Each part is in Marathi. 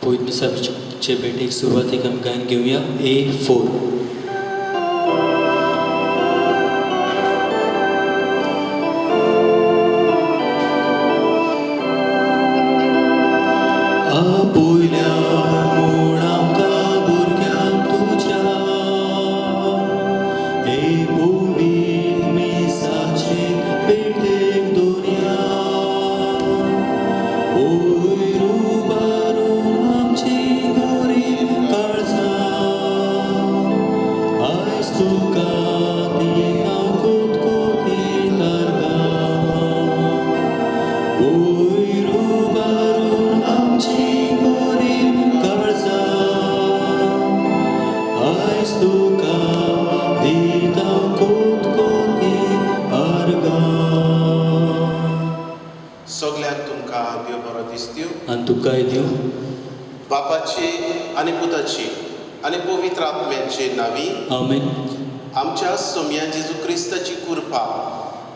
पवित्र मिसाचे भेटीक सुरवातीक आमी गायन घेवया A4. आपुल्या मूळ आमकां भुरग्यांक तुज्या हे पवित्र मिसाचे भेटेक दोनया वयर उबारून आमची गोरीब काळजां आयज तुका दिनां कोतकोतीत आर्गां वयर उबारून आमची गोरीब काळजां आयज तुका दिता कोतकोतीत आर्गां. सगल्यांक तुमकां देव बरो दीस दिवं. आनी तुकाय दिवं. बापाची आनी पुताची आनी पवित्र आत्म्याचे नांवी. आमेन. आमच्या सोम्या जेजू क्रिस्ताची कृपा,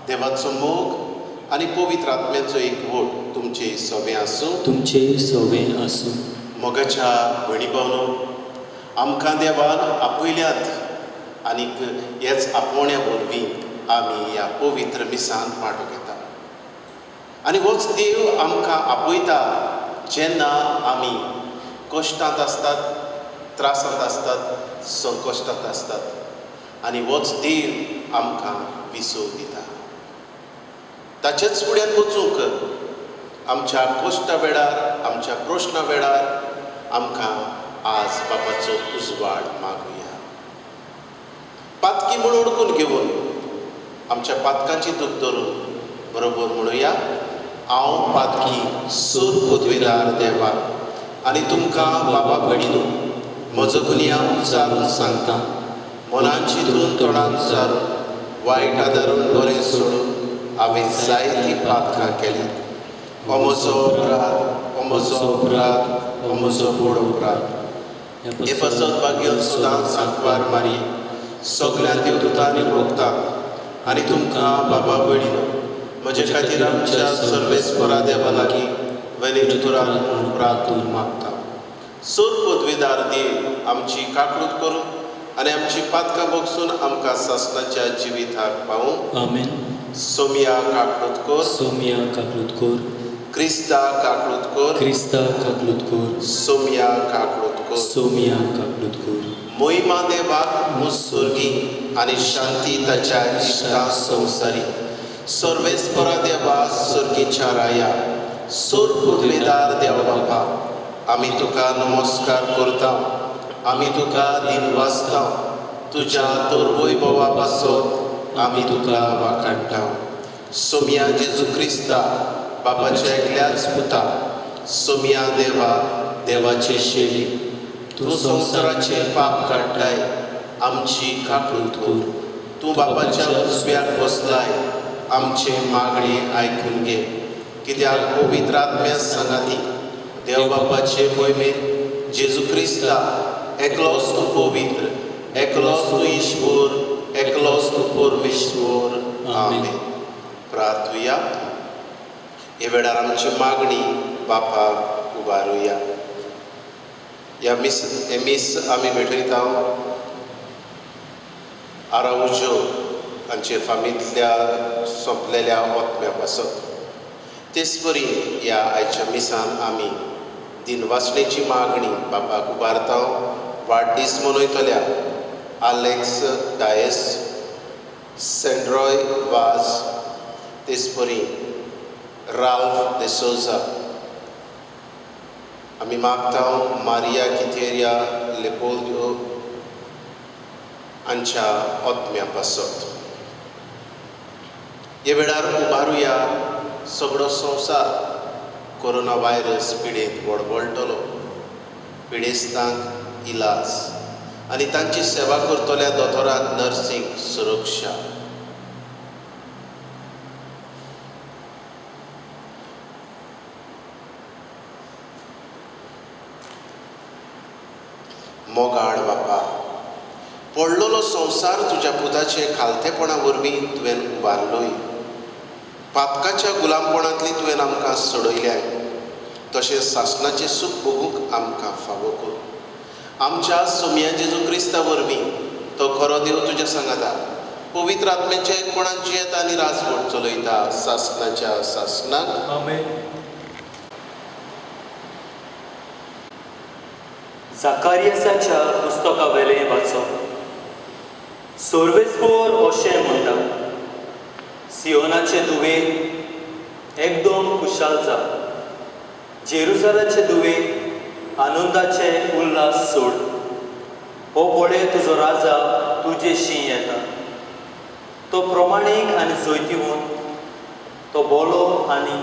देवाचो मोग आनी पवित्र आत्म्याचो एकवट तुमचे सगळे आसूं. तुमचे सवें आसूं. मोगाच्या भयणी भावनो, आमकां देवान आपयल्यात आनीक हेच आपोवण्या वरवीं आमी ह्या पवित्र मिसांत वांटो घेता. आनी होच देव आमकां आपयता जेन्ना आमी कश्टांत आसतात, त्रासांत आसतात, संकश्टांत आसतात. आनी होच देव आमकां विसव दिता. ताचेच फुड्यान वचूंक आमच्या कश्टा वेळार, आमच्या प्रश्ना वेळार आमकां आज बापाचो उजवाड मागुया. पातकी म्हूण ओळखून घेवन आमच्या पातकांची दूख धरून बरोबर म्हणुया. हांव पातकी सूर पदवीदार देवा आनी तुमकां बाबा भयणीनो, म्हजो गुन्यांव विचारून सांगता. मनान चिंतून तोंडान विचारून वायट आदारून बरें सोडून हांवें जायतीं पातकां केलीं. हो म्हजो अपराध, हो म्हजो अपराध, हो म्हजो व्हड अपराध. हे पसत भाग्य सुदां सांकवार मारी सगळ्या देवदूतांनी भोगता. आनी तुमकां बाबा भयणीनो, म्हजे खातीर आमच्या सर्वेस्परा देवा लागीं वेनेचुराक म्हूण प्रार्थून मागता. सूर पदवीदार देव आमची काकूट करूं आनी आमची पातकां भोगसून आमकां सासणाच्या जिविताक पावूं. आमेन. सोमिया काकूट कर. सोमिया काकलूत कोर. क्रिस्ता काकूट कर. Crysta काकलूत core. सोमिया काकूट कर. सोमिया काकलूत कोर. मोहिमा देवाक मुस्सुर्गी आनी शांती ताच्या इश्टा संवसारी. सर्वेस्परा देवा सर्गीच्या राया, सूर पदवीदार देव बापा, आमी तुका नमस्कार करता. आमी तुका दिनवासता. तुज्या तोर वैभवा पासत आमी तुका वाखाणटा. सोमिया जेजू क्रिस्ता, बापाच्या एकल्याच पुता. सोमिया देवा, देवाचे शेली, तूं संवसाराचे पाप काडटाय. आमची काकूट कर. तूं बापाच्या उजव्याक बसलाय. आमचे मागणे आयकून घे. कित्याक पवित्र आत्म्या सांगाती देव बापाचे मोहिमेत जेजू क्रिस्ता एकलोच तूं पवित्र, एकलोच तूं ईश्वर, एकलोच तूं परमेश्वर. आमेन. प्रार्थुया. हे वेळार आमची मागणी बापाक उबारुया. ह्या मीस आमी भेटयता आराउजो हांचे फामींतल्या सोंपलेल्या ओतम्या पासत. तेच परी ह्या आयच्या मिसान आमी दिनवासणेची मागणी बापाक उबारता. वाडदीस मनयतल्या आलेक्स डायस, सेंड्रॉय वाज, तेच परी राल्फ डिसोजा. आमी मागता मारिया कितेरिया लेपोल्यो हांच्या ओतम्या पासत. हे वेळार उबारुया. सगळो संवसार कोरोना व्हायरस पिडेंत वळवळटलो. पिडेस्तांक इलाज आनी तांची सेवा करतल्या दोतोरांक नर्सींक सुरक्षा. मोगाळ बापा, पडलेलो संवसार तुज्या पुताचे खालतेपणा वरवीं तुवें उबारलोय. पातकाच्या गुलामपणांतली तुवें आमकां सोडयल्याय. तशेंच सासणाचें सूख भोगूंक आमकां फावो कर. आमच्या सोम्या जेजू क्रिस्ता वरवीं तो खरो देव तुज्या सांगाता पवित्र आत्म्याच्या एकपणान जियेता आनी राजवट चलयता सासणाच्या सासणाक. आमेन. जाकारियासाच्या पुस्तका वेले वाचप. सोर्वेस्पोर अशें म्हणटा, सियोनाचे तुवे एकदम खुशाल जा. जेरुसालाचे तुवे आनंदाचे उल्हास सोड. हो पळय तुजो राजा तुजेशी येता. तो प्रमाणीक आनी जैतिवून, तो बोलो आनी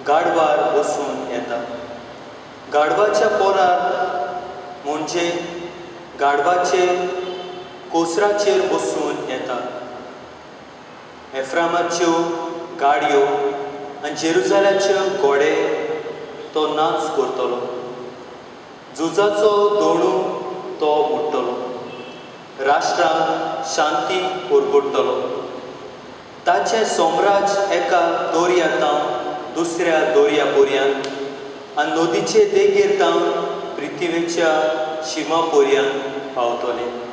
गाडवार बसून येता. गाडवाच्या पोरार म्हणजे गाडवाचे कोसराचेर बसून येता. एफ्रामाच्यो गाडयो आनी जेरुसाल्याचे घोडे तो नाच करतलो. झुजाचो दोणू तो मोडटलो. राष्ट्रांक शांती परगडटलो. ताचें सोमराज एका दोर्यांतावन दुसऱ्या दोर्या पर्यंत आनी नदीचे देगेर तावन पृथ्वीच्या शिमा पर्यंत पावतले.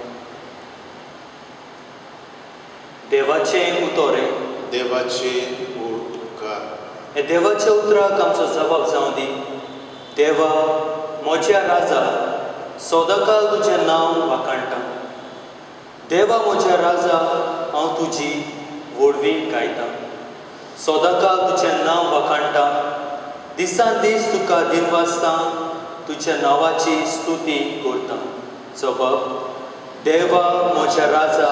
देवाचें उतोरें. देवाचे उद्गार. हे देवाच्या उतराक आमचो जबाब जावं दी. देवा, म्हज्या राजा, सदांकाळ तुजें नांव वाखाणटा. देवा, म्हज्या राजा, हांव तुजी व्हडवी गायतां. सदांकाळ तुजें नांव वाखाणटा. दिसान दीस तुका दिनवासतां तुज्या नांवाची स्तुती करता. जबाब. देवा, म्हज्या राजा,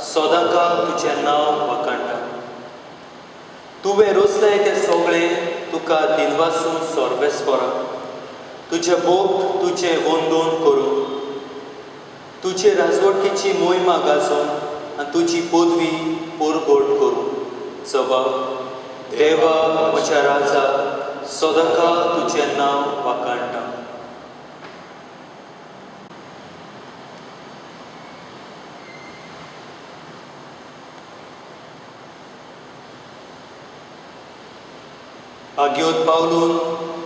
सदांकाळ तुजें नांव वाखाणटा. तुवें रोसलें तें सगळें तुका दिनवासून सोर्बेस्पोरा. तुजें भोग तुजें वंदन करूं. तुजे राजवटीची मोहिमा गाजोवन आनी तुजी पदवी परगड करूं. जबाब. देवा, म्हज्या राजा, सदांकाळ तुजें नांव वाखाणटा. आग्योत पावलून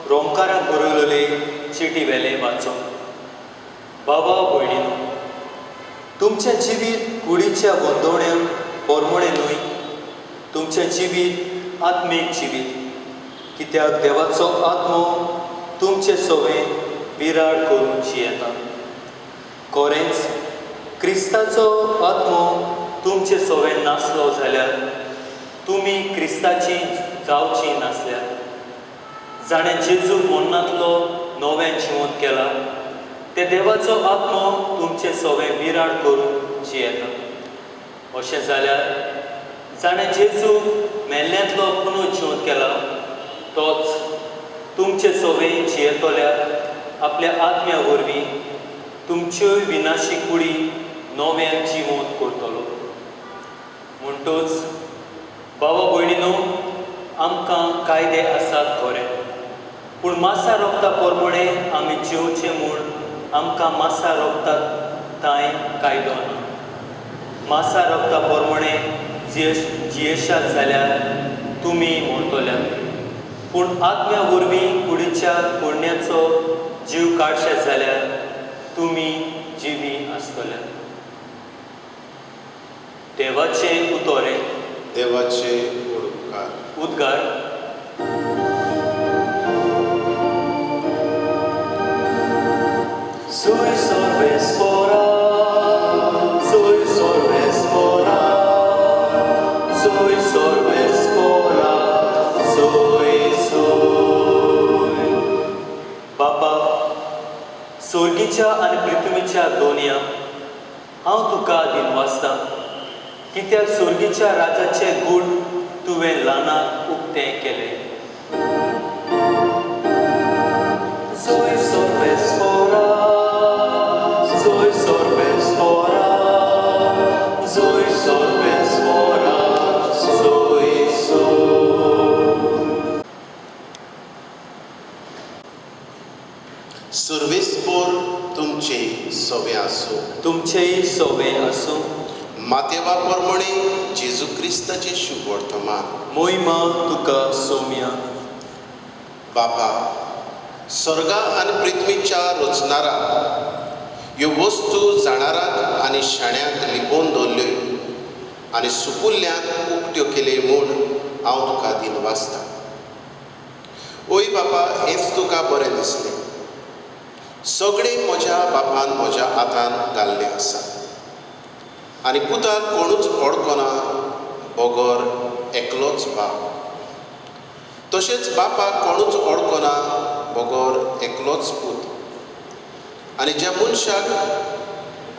रोमकाराक बरयलेले चिटी वेले वाचप. बाबा भयणीनो, तुमचें जिवीत कुडीच्या बंदोण्यांक पोरमोणें न्हय, तुमचें जिवीत आत्मीक जिवीत. कित्याक देवाचो आत्मो तुमचे सोवे विराड करून जियेता. खरेंच क्रिस्ताचो आत्मो तुमचे सोवे नासलो जाल्यार तुमी क्रिस्ताची जावची नासल्यार. जाणें जेजूक मरणांतलो नवें जिवंत केला, ते देवाचो आत्मो तुमचे सोवे विराड करून जियेता. अशें जाल्यार जाणें जेजूक मेल्ल्यांतलो पुनर्जिवंत केला, तोच तुमचे सोवे जियेतल्यार आपल्या आत्म्या वरवीं तुमच्योय विनाशी कुडी नव्यान जिवंत करतलो. म्हणटूच बाबा भयणीनो, आमकां कायदे आसात खरें, पूण मासा रोगता पोरमोणें आमी जिवचे म्हूण आमकां मासा रोगतात थंय कायदो ना. मासा रोगता पोरमोणें जियेशात जाल्यार तुमी मरतल्यात, पूण आत्म्या वरवीं कुडीच्या कुडण्याचो जीव काडशे जाल्यार तुमी जिवी आसतल्यात. देवाचें उतोरें. देवाचे उद्गार. Soy sorbespora, soy sorbespora, soy sorbespora, soy. बापा, स्वर्गीच्या आनी पृथ्वीच्या दोनया हांव तुका दिनवासतां. कित्याक स्वर्गीच्या राजाचे गूण तुवें ल्हानाक उक्तें केलें. Soy sorbespora, soy sorbespora, soy sorbespora, soy. सर्वेस्पोर तुमचे सोवे आसूं. तुमचेय सोवे आसूं. मातेवा पोरमोणें जेजू क्रिस्ताचें शुभ वर्तमान. मोहिमा तुका सोम्या. बापा, स्वर्गा आनी पृथ्वीच्या रचणारा ह्यो वस्तू जाणाराक आनी शाण्यांक लिपोवन दवरल्यो आनी सुकुल्ल्यांक उक्त्यो केले म्हूण हांव तुका दिनवासतां. ओय बापा, हेच तुका बरें दिसलें. सगळें म्हज्या बापान म्हज्या हातान घाल्लें आसा आनी पुताक कोणूच ओळखना, बोगोर एकलोच बाप. तशेंच बापाक कोणूच ओळखना, बोगोर एकलोच पूत. आनी ज्या मनशाक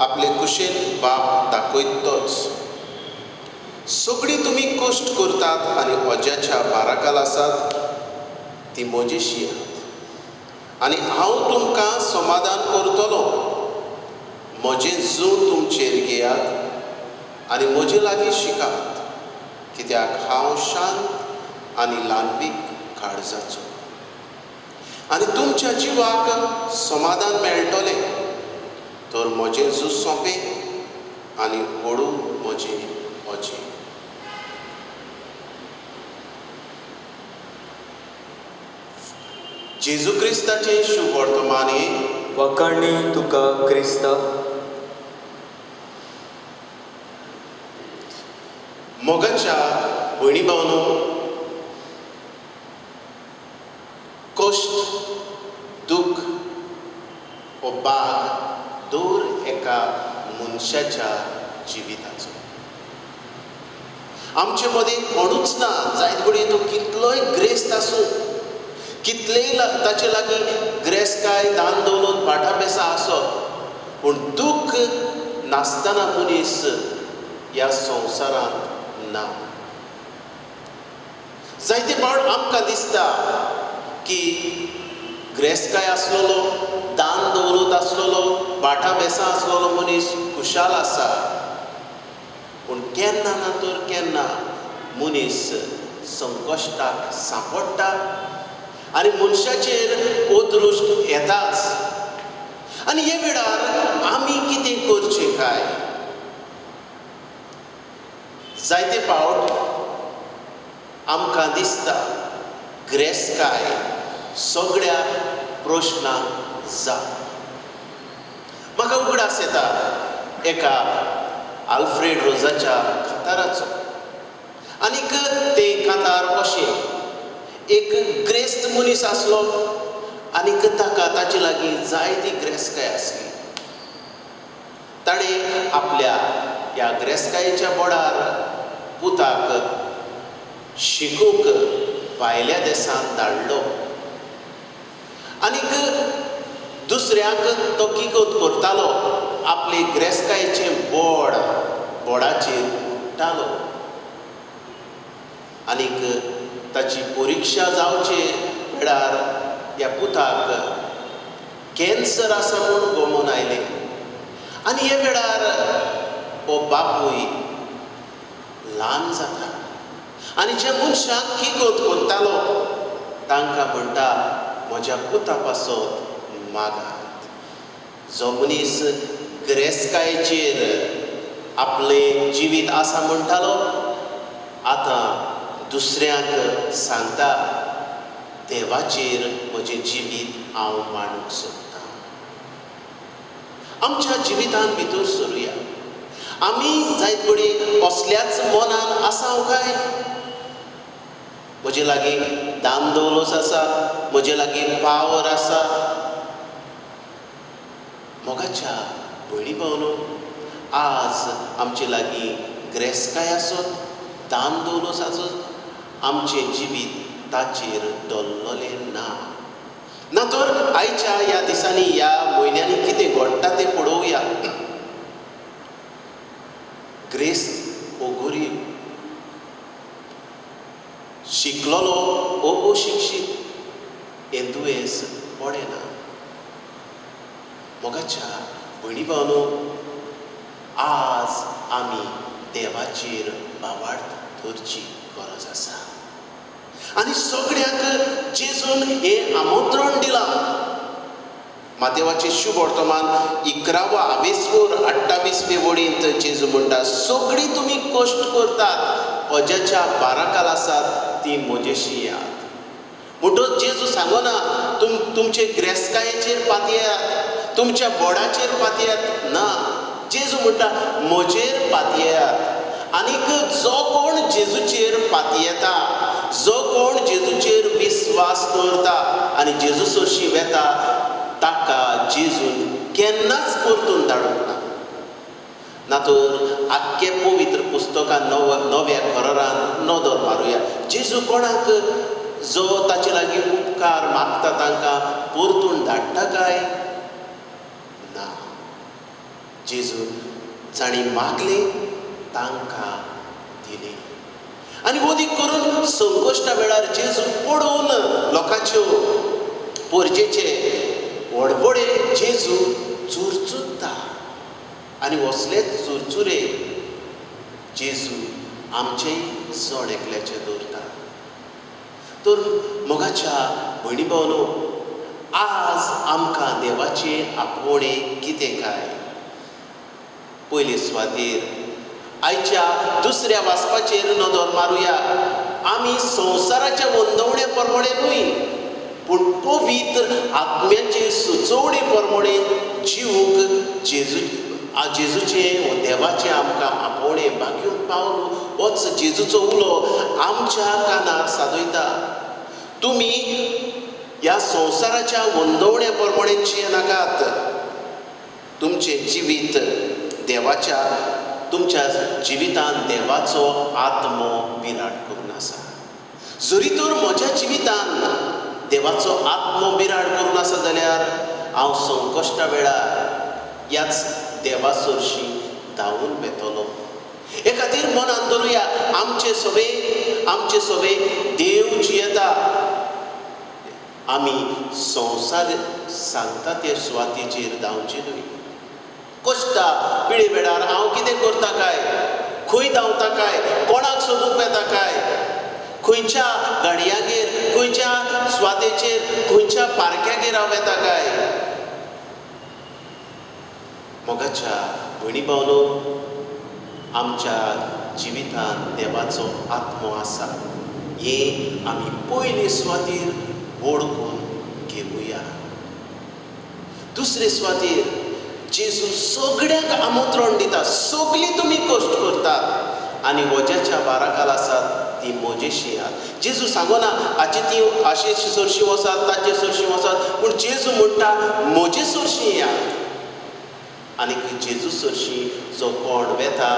आपले कुशेन बाप दाखयत तोच. सगळीं तुमी कश्ट करतात आनी ओज्याच्या बाराकाल आसात, ती म्हजेशी आहात आनी हांव तुमकां समाधान करतलों. म्हजें जून तुमचेर घेयात आनी म्हजे लागीं शिकात, कित्याक हांव शांत आनी ल्हानवीक काळजाचो. आनी तुमच्या जिवाक समाधान मेळटलें. तर म्हजें जूज सोंपें आनी हळू म्हजें ओजें. जेजू क्रिस्ताचें शुभ वर्तमान हे वखणी तुका क्रिस्ता. मोगाच्या भयणी भावनो, कश्ट, दूख हो भाग दर एका मनशाच्या जिविताचो. आमचे मदीं कोणूच ना, जायत घडये तो कितलोय ग्रेस्त आसूं, कितलेय ताचे लागीं ग्रेसकाय, दान दौलत, भाटां बेसां आसत, पूण दूख नासतना मनीस ह्या संवसारांत ना. जायते फावट आमकां दिसता की ग्रेसकाय आसलेलो, दान दौलत आसलेलो, भाटां बेसां आसलेलो मनीस खुशाल आसा. पूण केन्ना ना तर केन्ना मनीस संकश्टाक सांपडटा आनी मनशाचेर अदृश्ट येताच. आनी हे वेळार आमी कितें करचें काय? जायते फावट आमकां दिसता ग्रेसकाय सगळ्या प्रश्नांक जाप. म्हाका उगडास येता एका आल्फ्रेड रोजाच्या कांताराचो. आनीक तें कांतार अशें, एक ग्रेस्त मनीस आसलो आनीक ताका ताचे लागीं जायती ग्रेसकाय आसली. ताणें आपल्या ह्या ग्रेसकायेच्या बोडार पुताक शिकूंक भायल्या देशांत धाडलो. आनीक दुसऱ्याक तो किकोत करतालो, आपले ग्रेसकायेचें बोडाचेर उडटालो. आनीक ताची परिक्षा जावचे वेळार ह्या पुताक कॅन्सर आसा म्हूण गमोवन आयलें. आनी हे वेळार हो बापूय ल्हान जाता आनी ज्या मनशाक किकोत करतालो तांकां म्हणटा, म्हज्या पुता पासत मागात. जो मनीस ग्रेसकायेचेर आपलें जिवीत आसा म्हणटालो, आतां दुसऱ्यांक सांगता, देवाचेर म्हजें जिवीत हांव मांडूंक सोदतां. आमच्या जिवितांत भितर सरुया. आमी जायत घडये असल्याच मनान आसाव काय? म्हजे लागीं दान दौलत आसा, म्हजे लागीं पावर आसा. मोगाच्या भयणी भावनो, आज आमचे लागीं ग्रेसकाय आसत, दान दौलत आसत, आमचें जिवीत ताचेर दल्ललें ना. ना तर आयच्या ह्या दिसांनी, ह्या म्हयन्यांनी कितें घडटा तें पळोवया. ग्रेस हो गरीब, शिकलोलो हो अशिक्षीत, हें दुयेंस पडेना. मोगाच्या भयणी भावनो, आज आमी देवाचेर बावार्थ धरची गरज आसा. आनी सगळ्यांक जेजून हें आमंत्रण दिलां. मातेवाचें शुभ वर्तमान 11-28 वडींत जेजू म्हणटा, सगळीं तुमी कश्ट करतात, ओज्याच्या बाराकाल आसात, ती म्हजेशी यात. म्हणटच जेजू सांगो ना तुमचे ग्रेस्कायेचेर पातयेयात, तुमच्या बोडाचेर पातयेयात, ना. जेजू म्हणटा म्हजेर पातयेयात. आनीक जो कोण जेजूचेर पातयेता, जो कोण जेजूचेर विस्वास दवरता आनी जेजू सरशी वेता, ताका जेजून केन्नाच परतून धाडूंक ना. ना तर आख्खे पवित्र पुस्तकान नव्या करारान नदर मारुया. जेजू कोणाक जो ताचे लागीं उपकार मागता तांकां परतून धाडटा काय? ना. जेजू जाणी मागले तांकां दिले. आनी वदीक करून संकश्टा वेळार जेजू पडून लोकांच्यो परजेचे व्हडवडे जेजू चुरचुरता. आनी असलेच चुरचुरे जेजू आमचेय चड एकल्याचे दवरता. तर मोगाच्या भयणी भावनो, आज आमकां देवाचे आपोवणे कितें काय? पयले सुवातेर आयच्या दुसऱ्या वाचपाचेर नदर मारुया. आमी संवसाराच्या वंदवणे प्रमाणे न्हय, पूण पवित्र आत्म्याचे सुचोवणे प्रमाणे जिवूंक जेजूचे देवाचे आमकां आपोवणे भाग्यून पावलो. होच जेजूचो उलो आमच्या कानार सादयता. तुमी ह्या संवसाराच्या वंदवण्या प्रमाणे जियेनाकात. तुमचे जिवीत देवाच्या, तुमच्या जिवितान देवाचो आत्मो विराट करून आसा. जरी तर म्हज्या जिवितान देवाचो आत्मो विराट करून आसा जाल्यार हांव संकश्टा वेळार ह्याच देवा सरशी धांवून वेतलो. हे खातीर मनान धरुया, आमचे सवे देव जियेता. आमी संवसार सांगता ते सुवातेचेर धांवचे न्हय. कश्टा पिळे वेळार हांव कितें करता काय, खंय धांवता काय, कोणाक सोदूंक येता काय, खंयच्या गाडयांगेर, खंयच्या सुवातेचेर, खंयच्या पार्क्यागेर हांव येता काय? मोगाच्या भयणी भावनो, आमच्या जिवितान देवाचो आत्मो आसा. हे आमी पयले सुवातेर ओळखून घेवया. दुसरे सुवातेर जेजू सगळ्यांक आमंत्रण दिता. सगळीं तुमी कश्ट करतात आनी वज्याच्या बाराकाल आसात ती म्हजेशी आहात. जेजू सांगना हाचे ती हाचे सरशी वसात, ताचे सरशी वसात, पूण जेजू म्हणटा म्हजे सरशी या. आनी जेजू सरशी जो कोण वेता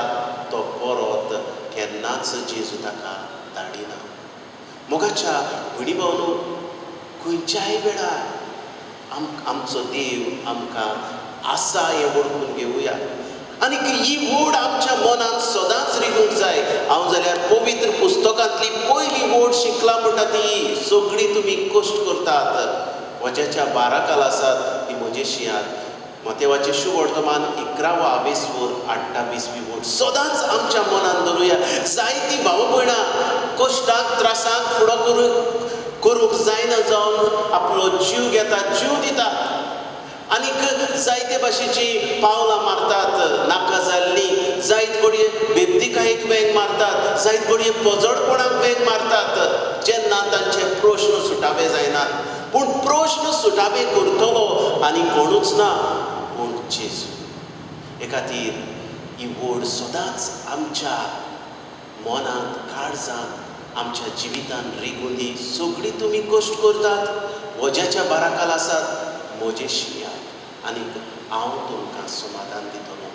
तो परत केन्नाच जेजू ताका धाडिना. मोगाच्या भयणी भावनो, खंयच्याय वेळार आमचो देव आमकां आसा हें वळखून घेवया. आनी ही वोड आमच्या मनान सदांच रिगूंक जाय. हांव जाल्यार पवित्र पुस्तकांतली पयली वोड शिकला म्हणटा ती, सगळीं तुमी कश्ट करतात, वज्याच्या बाराकाल आसात ती म्हजेशी आहात. मतेवाचे शुभ वर्तमान 11-20 वोड सदांच आमच्या मनान धरुया. जायतीं भाव भयणां कश्टाक त्रासाक फुडो करूंक जायना जावन आपलो जीव घेतात, जीव दितात. आनीक जायते भाशेची पावलां मारतात नाका जाल्लीं. जायत घडये बेबदिकायेक वेग मारतात, जायत घडये पजडपणाक वेग मारतात जेन्ना तांचे प्रश्न सुटावे जायनात. पूण प्रश्न सुटावे करतलो आनी कोणूच ना पूण जेजू. हे खातीर ही वोड सदांच आमच्या मनांत, काळजांत, आमच्या जिवितान रिगून दी. सगळीं तुमी कश्ट करतात, वज्याच्या बाराकाल आसात, म्हजेशी या आनीक हांव तुमकां समाधान दितलो.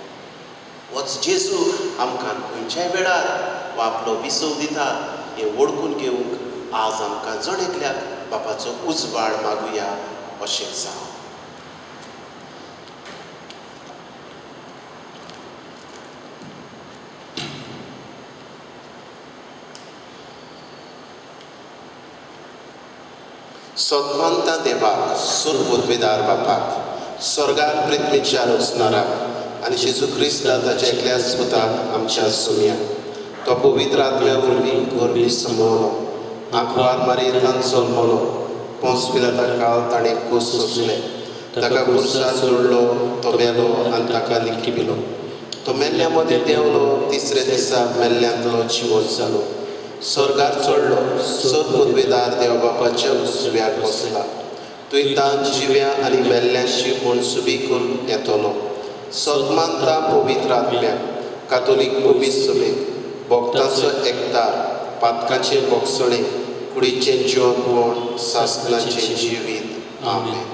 होच जेजू आमकां खंयच्याय वेळार वा आपलो विसव दिता हें वळखून घेवंक आज आमकां जण एकल्याक बापाचो उजवाड मागुया अशें जावं. सद्मंता देवाक, सुरबुद्वीदार बापाक, स्वर्गार पृथ्वीच्या रचणाराक आनी जेजू क्रिस्ता ताच्या एकल्याच पुताक आमच्या सुम्या, तो पवित्र आत्म्या वरवीं गोरवी समोवलो, आंखवार मारीत जल्मलो, पोंस पिलाता काळ ताणें कूस सोंसलें, ताका कुर्सार जोडलो, तो मेलो आनी ताका लिखिबिलो. तो मेल्ल्या मदीं देंवलो, तिसरे दिसा मेल्ल्यांतलो जिवोत जालो. स्वर्गार चडलो सोर पदवेदार देव बापाच्या उजव्याक बसला तुयतान जिव्या आनी मेल्ल्यांशी म्हूण सुबी करून येतलो सदमानता पवित्र आत्म्याक कातोलीक पवीत सभेक भक्तांचो एकदार पातकांचे बोगसणे कुडीचें जेवण सासणाचें जिवीत आमेन.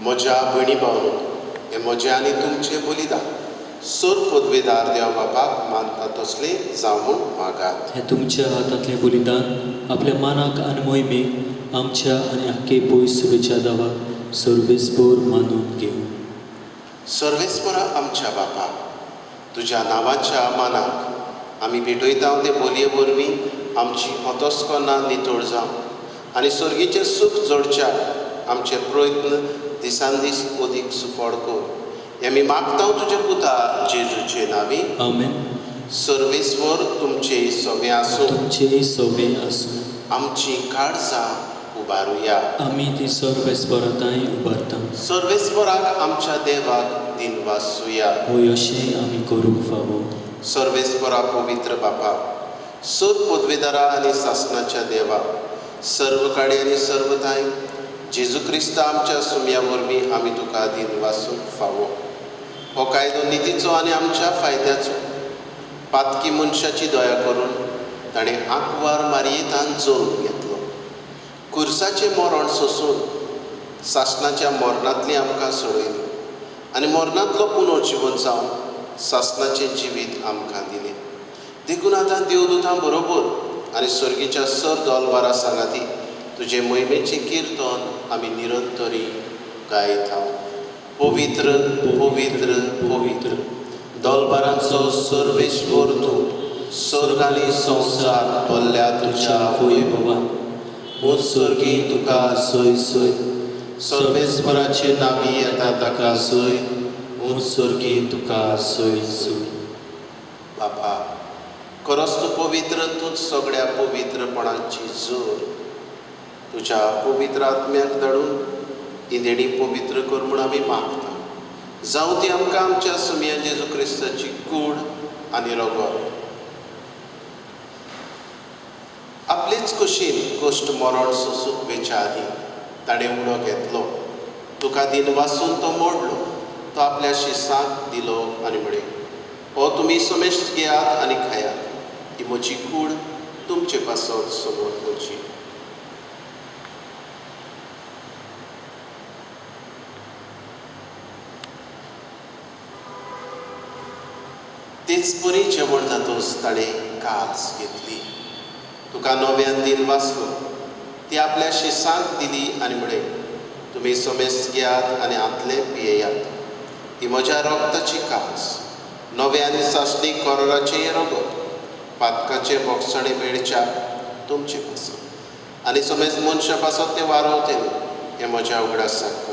म्हज्या भयणी भावनो हे म्हजें आनी तुमचें बलिदान सोर पदवेदार देव बापाक मानता तसलें जावून मागात. हे तुमच्या हातांतलें बलिदान आपल्या मानाक आनी मोहिमेक आमच्या आनी आख्खे पयस सभेच्या दावा सर्वेस्पर मानून घेऊ. सर्वेस्परा आमच्या बापा तुज्या नांवाच्या मानाक आमी भेटयता ते बोलये वरवीं आमची ओतोस्कोना नितळ जावं आनी सर्गीचें सूख जोडच्या आमचे प्रयत्न दिसान दीस अदीक सुफळ कर हें आमी मागता तुज्या पुता जेजूचे नांवी आमेन. सर्वेस्वर तुमचे सवे आसूं तुमचे सवे आसूं आमची काळजां उबारुया. आमी ती सर्वेस्परताय उबारता. सर्वेस्पराक आमच्या देवाक दिनवासुया. होय अशें आमी करूंक फावो. सर्वेस्परा पवित्र बापा सोर पदवेदारा आनी सासणाच्या देवा सर्व काळी आनी सर्वताय जेजू क्रिस्त आमच्या सुम्या वरवीं आमी तुका दिन वासूंक फावो. हो कायदो नितीचो आनी आमच्या फायद्याचो पातकी मनशाची दया करून ताणें आंकवार मारयेंतान जोडून घेतलो. कुर्साचें मरण सोंसून सासणाच्या मरणांतली आमकां सोडयली आनी मरणांतलो पुनर्जीवन जावन सासणाचें जिवीत आमकां दिलें. देखून आतां देवदूतां बरोबर आनी सर्गीच्या सर दोलबारा सांगाती तुजे मोहिमेचें किर्तन आमी निरंतरी गायता. पवित्र पवित्र पवित्र दोलबारांचो सर्वेस्वर तूं स्वर्ग आनी संवसार भरल्या तुज्या वैभवान उत्सर्गी तुका सय सय सर्वेस्पराचे नांवी येता ताका सय उत्सर्गी तुका सय सय. बापा खरोच तूं पवित्र तूंच सगळ्या पवित्रपणांची जोर तुज्या पवित्र आत्म्याक धाडून ही देणी पवित्र कर म्हूण आमी मागता. जावं ती आमकां आमच्या सुम्या जेजू क्रिस्ताची कूड आनी रगत आपलेच कुशीन कश्ट मरण सोंसूंक वेच्या आदी ताणें उडो घेतलो. तुका दिन वासून तो मोडलो तो आपल्या शिसांक दिलो आनी म्हणे हो तुमी समेस्त घेयात आनी खायात ही म्हजी कूड तुमचे पासत समोर म्हजी. तेच बरी जेवण जातोच ताणें कास घेतली. तुका नव्यान दिन वाचलो ती आपल्या शिसांक दिली आनी म्हणे तुमी समेस्त घेयात आनी आतले पियेयात ही म्हज्या रगताची कास नवे आनी सासणी कोराचे रगत पातकाचे बोगसणे मेळच्या तुमचे पासत आनी समेस्त मनशा पासत ते वारवते हें म्हज्या उगडासाक करात.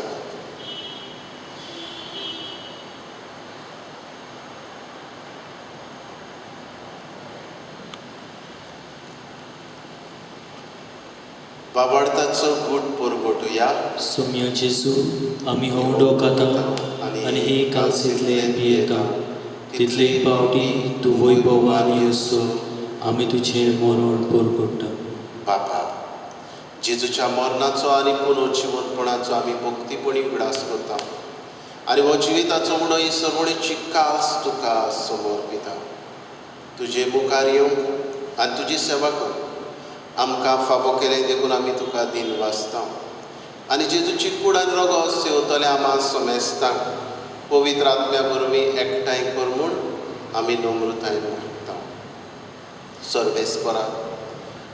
बाबार्थाचो गूट परगटुया. सुम्या जेजू आमी हो उडो खाता आनी हे कालसेतले पियेता तितले पावटी तूं वैभवान येसो आमी तुजें मरण परगट्टा. बापा जेजूच्या मरणाचो आनी पुनर्जीवनपणाचो आमी भक्तीपणी उगडास करता आनी हो जिविताचो म्हणून ही सर्वणेची कास तुका समर्पिता. तुजे मुखार येवंक आनी तुजी सेवा कर आमकां फावो केलें देखून आमी तुका दिन वाचता आनी जेजूची कूड आनी रगत सेवतले आमा सोमेस्तांक पवित्र आत्म्या वरवीं एकठांय कर म्हूण आमी नम्रतायेन मागता. सर्वेस्परा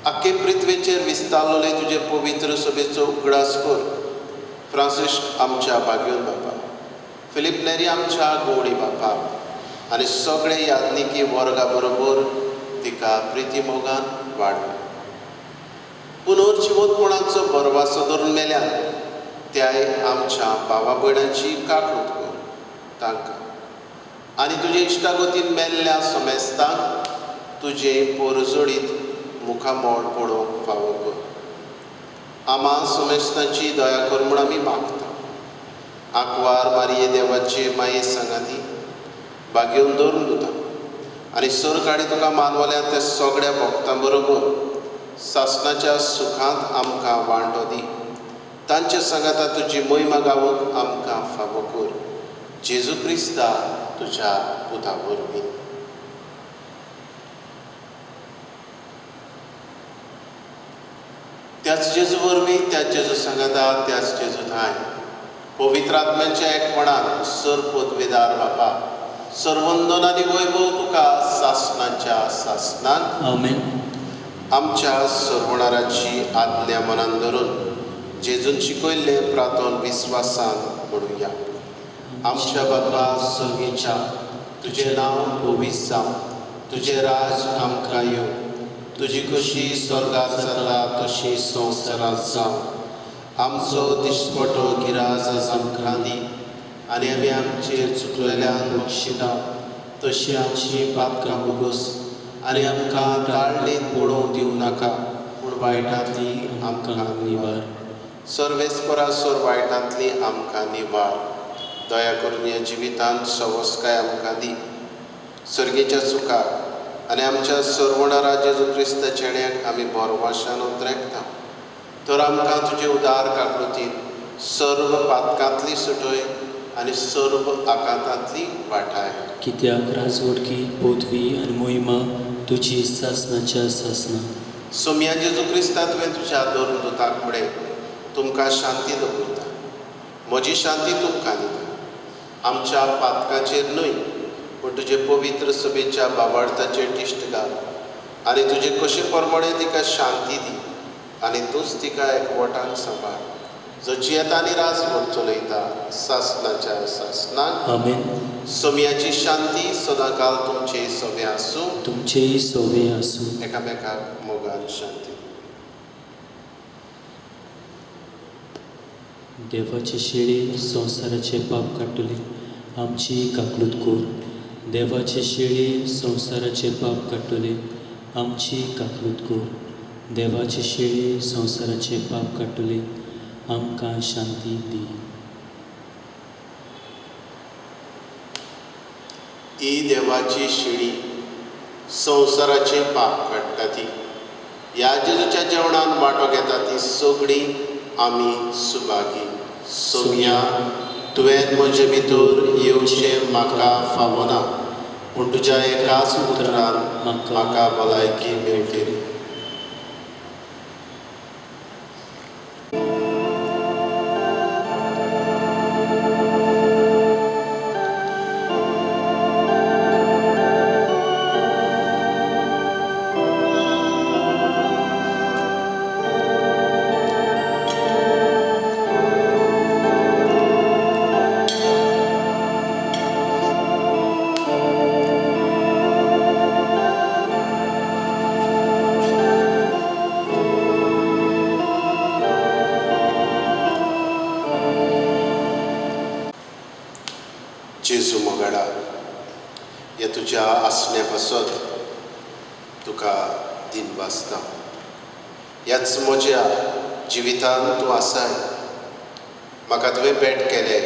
आख्खे पृथ्वेचेर विस्तारलोले तुजे पवित्र सभेचो उगडास कर. फ्रांसीस आमच्या भाग्योन बापा, फिलीप नेरी आमच्या गोडी बापा आनी सगळे याज्ञिकी वर्गा बरोबर तिका प्रिती मोगान वाडय. पुनर्जिवोतपणाचो बरवासो धरून मेल्यान त्याय आमच्या भावा भयणांची काकूट कर तांकां आनी तुजे इश्टागतीन मेल्ल्या सोमेस्तांक तुजे पोरजोडीत मुखामोड पडोवंक फावो कर. आमा सोमेस्तांची दया कर म्हूण आमी मागता. आंकवार मारये देवाचे माये सांगाती भाग्योन धरून दिता आनी सर काडी तुका मानवल्या त्या सगळ्या भक्तां बरोबर सासणाच्या सुखांत आमकां वांटो दी. तांच्या सांगाता तुजी महिमा गावूंक आमकां फावो कर. जेजू क्रिस्ता तुज्या पुता वरवीं. त्याच जेजू वरवीं, त्याच जेजू सांगाता, त्याच जेजू थाय पवित्र आत्म्याच्या एकपणान सर पदवेदार बापा सर्वंदन आनी वैभव तुका सासणाच्या सासणान आमेन. आमच्या सर्वणाराची आज्ञा मनान धरून जेजून शिकयल्लें प्रार्थन विस्वासान म्हणुया. आमच्या बापा सर्गेच्या तुजें नांव पवित्र जावं, तुजें राज आमकां येवं, तुजी कशी स्वर्गांत जाता तशी संवसारांत जावं. आमचो दिसपटो गिराज आमकां दी आनी आमी आमचेर चुकलेल्यांक बक्षिता तशी आमची पातकां भोगोस आनी आमकां ताळणेत पडोवंक दिवं नाका पूण वायटांतली आमकां निवार. सर्वेस्परा सर वायटांतली आमकां निवार. दया करून ह्या जिवितांत सवस्काय आमकां दी. सर्गेच्या सुखाक आनी आमच्या सर्वणारा जेजू क्रिस्त चेड्याक आमी बोरवाशान उद्रेकता. तर आमकां तुजे उदार काकुळतीन सर्व पातकांतली सुटय आनी सर्व आकांतांतली वाटाय. कित्याक राजवडकी पदवी आनी मोहिमा तुजी सासणाच्या सासना. सोम्या जेजू क्रिस्ता तुवें तुज्या धरून दुताक फुडें तुमकां शांती दवरता. म्हजी शांती तुमकां दिता. आमच्या पातकांचेर न्हय पूण तुजे पवित्र सभेच्या बाबार्थाचेर दिश्ट घाल आनी तुजे कशे प्रमाणे तिका शांती दी आनी तूंच तिका एकवटान सांबाळ. जो जियेता आनी राजवट चलयता सासणाच्या सासनाक. आमेन. सोम्याची शांती सदांकाल तुमचे सवे आसूं. तुमचेय सोवे आसूं. एकामेकाक मोगान शांती. देवाचे शेळी संवसाराचे पाप काडटली आमची काकूट कोर. देवाचे शेळी संवसाराचे पाप काडटली आमची काकूट कोर. देवाचे शेळी संवसाराचे पाप काडटली आमकां शांती दी. ही देवाची शिडी संवसाराचे पाप काडटा ती. ह्या जेजूच्या जेवणान वांटो घेता ती सगळीं आमी सुभागी. सोम्या तुवें म्हजे भितर येवचें म्हाका फावो ना पूण तुज्या एकाच उतरान म्हाका भलायकी मेळटली. जेजू मोगाडा ह्या तुज्या आसण्या पासत तुका दिन वाचता. ह्याच म्हज्या जिवितांत तूं आसाय. म्हाका तुवें भेट केलें.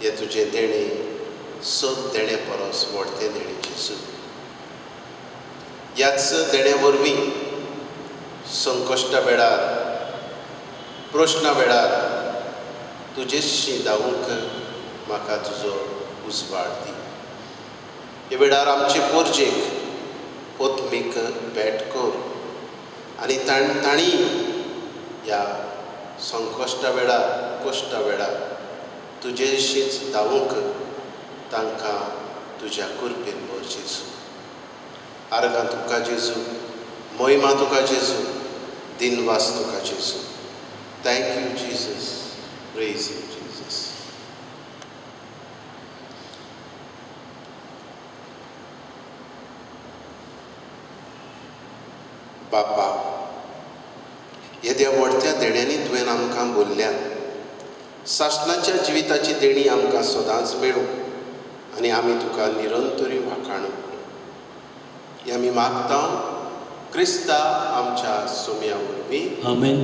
हे तुजें देणें सब देणे परस व्हडलें देणें जेजू. ह्याच देण्या वरवीं संकश्टा वेळार प्रश्ना वेळार तुजेशी धांवूंक म्हाका तुजो उजवाड दी. हे वेळार आमचे पोरजेक ओत्मीक भेट कर आनी तांणी ह्या संकश्टा वेळार कश्टा वेळार तुजेशीच धावूंक तांकां तुज्या कुरपेन भर जेजू. आर्गां तुका जेजू, मोहिमा तुका जेजू, दिनवास तुका जेजू. Thank you Jesus, praise you Jesus. बापा, येद्या व्हडत्या देण्यांनी तुवें आमकां बोल्ल्यान सासणाच्या जिविताची देणी आमकां सदांच मेळूं आनी आमी तुका निरंतरी वाखाणू. हें आमी मागता क्रिस्ता आमच्या सोम्या वरवीं. आमेन.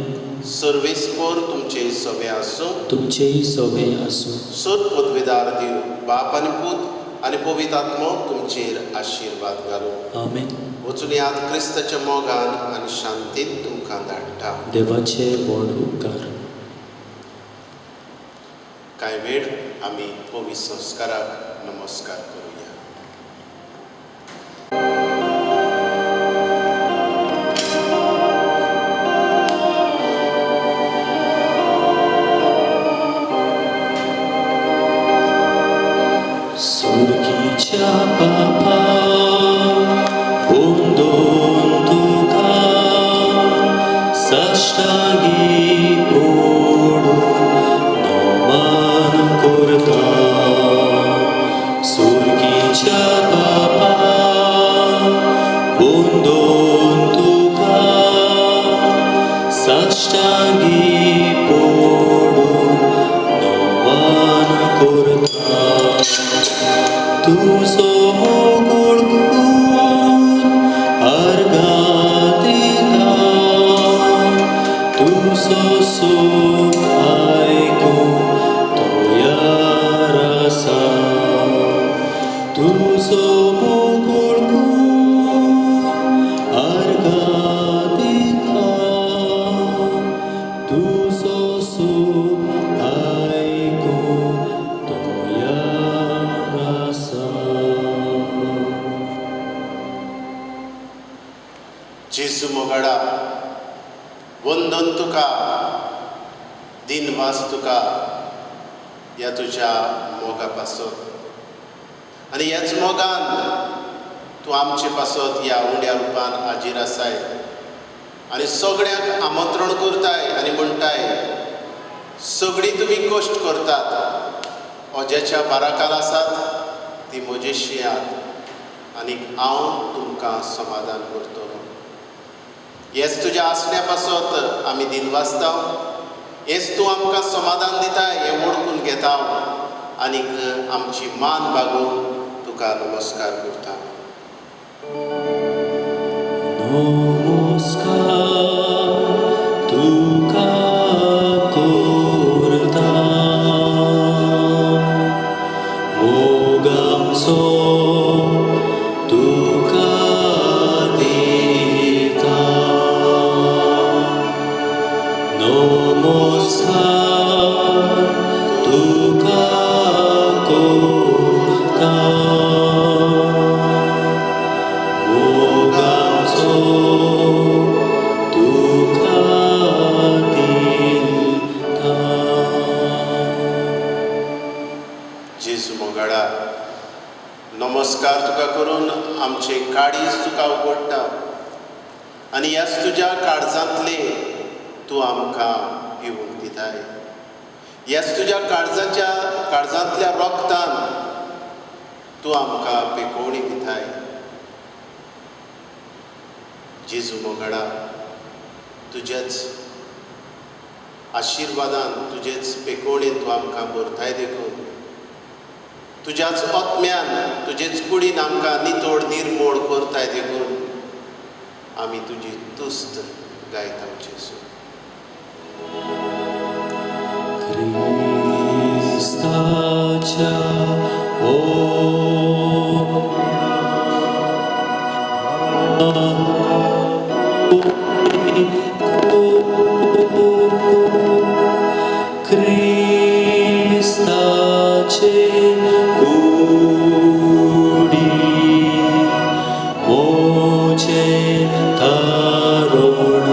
सर्वेस्पर तुमचे सवे आसूं. तुमचेही सोबे आसूं. सद पदवेदार देव बाप आनी पूत आनी पवित्र आत्मो तुमचेर आशिर्वाद घालूं. आमेन. वचून याद क्रिस्ताच्या मोगान आनी शांतीन तुमकां धाडटा. देवाचे व्हड उपकार. कांय वेळ आमी पवित्र संस्काराक नमस्कार करुया. सुरगीच्या बापा वंदन तुका साश्टांगी पडून नमन करता. सुरगीच्या बापा वंदन तुका साश्टांगी पडून नमन करता. तुजो मोगोळ घेवन आर्गां दिता. तुजो सोप आयकून तयार आसा. तुजो मोगोळ घेवन आर्गां दिता. तुजो सोप आयकून तयार आसा. जेजू मोगाडा, वंदन तुका, दिनवास तुका ह्या तुज्या मोगा पासत आनी ह्याच मोगान तूं आमचे पासत ह्या उंड्या रुपान हाजीर आसाय आनी सगळ्यांक आमंत्रण करताय आनी म्हणटाय सगळीं तुमी कश्ट करतात, अज्याच्या बाराकाल आसात ती म्हजेशी यात आनी हांव तुमकां समाधान करतलो. हेच तुज्या आसण्या पासत आमी दिनवासता. हेच तूं आमकां समाधान दिताय हें वळखून घेता आनीक आमची मान बागून तुका नमस्कार करता. नमस्कार तुका करता. मोगाचो तुका दिता. नमस्कार तुका करता. मोगाचो तुका दिता. जेजू मोगाडा, नमस्कार तुका करून आमचे काळीज तुका उगडटा आनी ह्याच तुज्या काळजांतले तूं आमकां पिवूंक दिताय. ह्याच तुज्या काळजांतल्या रोगतान तूं आमकां पेकोवणी दिताय. जेजू मोगाडा, तुजेच आशिर्वादान तुजेच पेकोवणेन तूं आमकां भरताय देखून तुज्याच आत्म्यान तुजेच कुडीन आमकां नितोड निर्मोळ करताय देखून आमी तुजी तुस्त गायता जेजू. क्रिस्ताच्या क्रिस्ताचे कुडी मोचे तारोण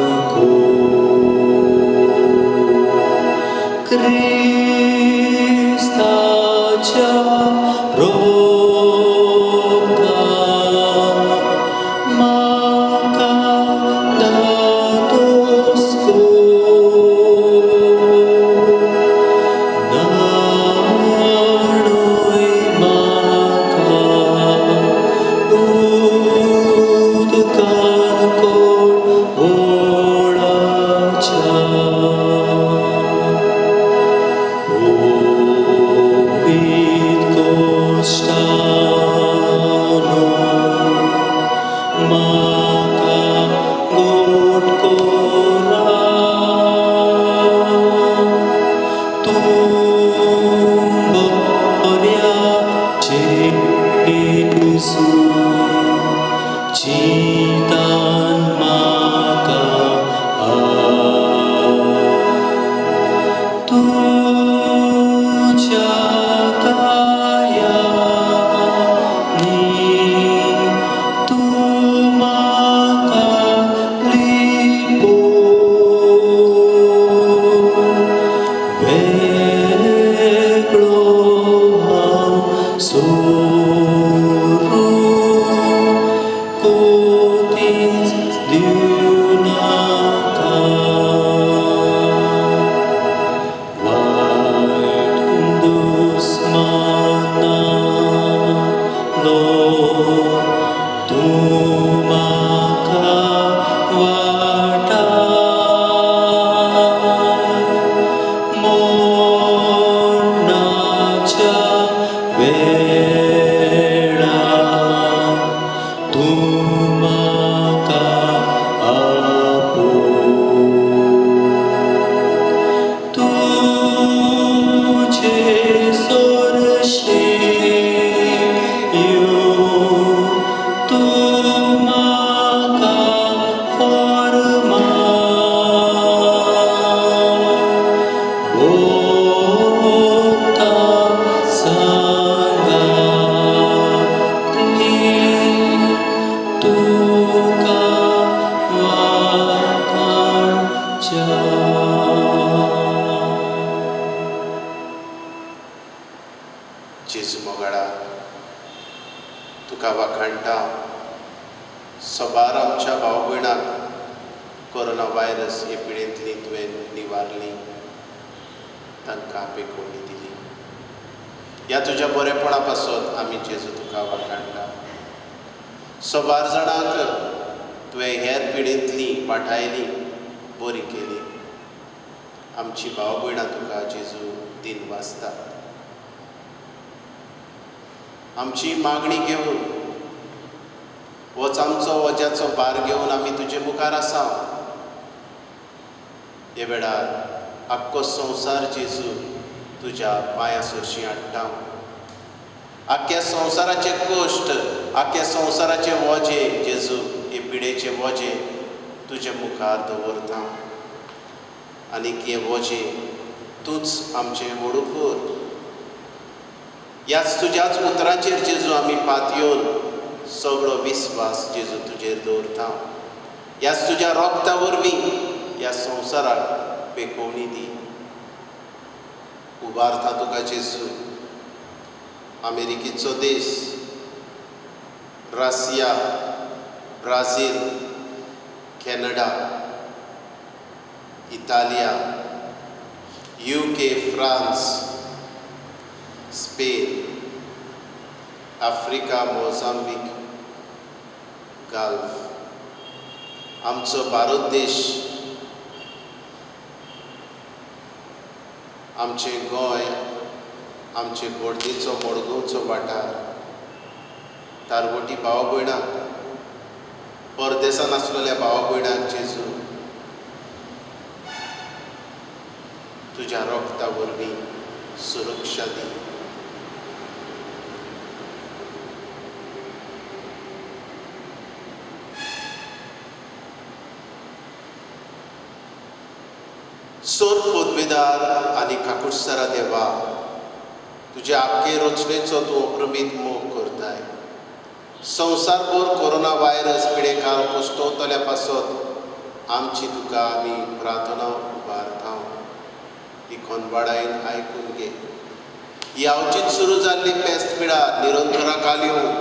जेजू मोगाळा तुका वाखाणटा सोबार आमच्या भाव भयणाक कोरोना व्हायरस हे पिडेंतली तुवें निवारली, तांकां पेखोवणी दिली. ह्या तुज्या बरेपणा पासत आमी जेजू तुका वाखाणटा. सोबार जाणांक तुवें हेर पिडेंतली वाटायली बरी केली. आमची भाव भयणां तुका जेजू दिन वाचता. आमची मागणी घेवन होच आमचो वज्याचो भार घेवन आमी तुजे मुखार आसा. हे वेळार आख्खो संवसार जेजू तुज्या पांया सरशी हाडटा. आख्ख्या संवसाराचे कश्ट, आख्ख्या संवसाराचे वजे जेजू, हे पिडेचे वजे तुजे मुखार दवरता. आनीक हे वजे तूंच आमचें व्हडू कर. ह्याच तुज्याच उतरांचेर जेजू आमी पातयेवन सगळो विस्वास जेजू तुजेर दवरता. ह्याच तुज्या रोगता वरवीं ह्या संवसाराक पेखोवणी दी. उबारता तुका जेजू अमेरिकेचो देश, रशिया, ब्राझील, कॅनडा, इटालिया, UK, France, Spain, Africa, Mozambique, Gulf, आमचो भारत देश, आमचें गोंय, आमचे गोडतेचो मडगांवचो वाठार, तारवटी भाव भयणांक, परदेसान आसलेल्या भाव भयणांक जेजू तुज्या रोगता वरवीं सुरक्षा दी. सोर पदवीदार आनी काकुटसारा देवा, तुज्या आख्खे रचनेचो तूं अप्रमीत मोग करताय. संवसारभर कोरोना व्हायरस पिडेकार कुश्टवतल्या पासत आमची तुका आमी प्रार्थना उबारता. ही खनबाडायन आयकून घे. ही आवचीत सुरू जाल्ली पेस्त पिडा निरंतराक येवंक,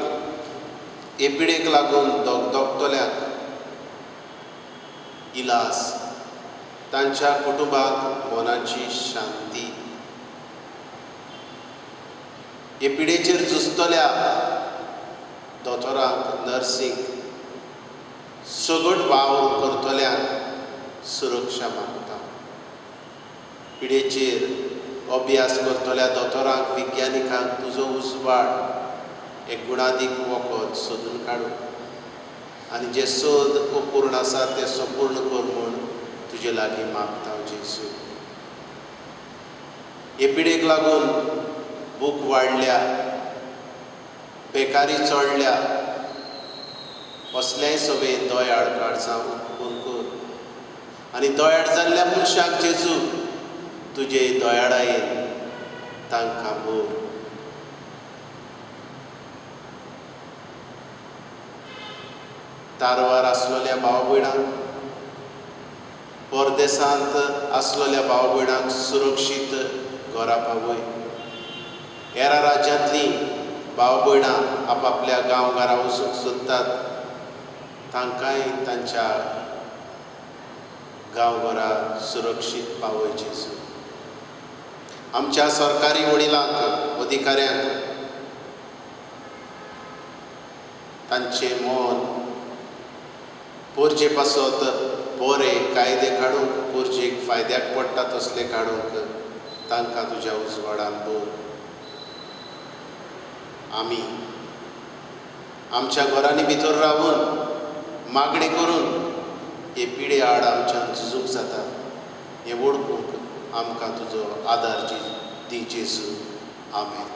हे पिडेक लागून दोगतोल्यांक इलाज, तांच्या कुटुंबाक मोनाची शांती. हे पिडेचेर झुजतल्या दोतोरांक, नर्सींक, सगट वावर करतल्यांक सुरक्षा मागता. पिडेचेर अभ्यास करतल्या दोतोरांक, विज्ञानिकांक तुजो उजवाड एक गुणादीक वखद सोदून काडून आनी जे सोद अपूर्ण आसा ते संपूर्ण कर म्हूण तुजे लागीं मागता जेजू. हे पिडेक लागून भूक वाडल्या, बेकारी चडल्या, असलेय सगळे दोयाड काळजां उत्पन्न कर. आनी दोयाड जाल्ल्या मनशाक जेजू तुजे दोयाडायेन तांकां भोर. तारवार आसलेल्या भाव भयणांक, परदेसांत आसलेल्या भाव भयणांक सुरक्षीत घरा पावय. हेरा राज्यांतलीं भाव भयणां आपापल्या गांवघरां वचूंक सोदतात, तांकांय तांच्या गांवघरां सुरक्षीत पावय जेजू. आमच्या सरकारी वडिलांक, अधिकाऱ्यांक तांचे मन पोरचे पासत बरे कायदे काडूंक, पोरचेक फायद्याक पडटा तसले काडूंक तांकां तुज्या उजवाडान दवर. आमी आमच्या घरांनी भितर रावून मागणी करून हे पिडे आड आमच्यान झुजूंक जाता, हे वळखूंक आमकां तुजो आदार दी जेजू. आमेन.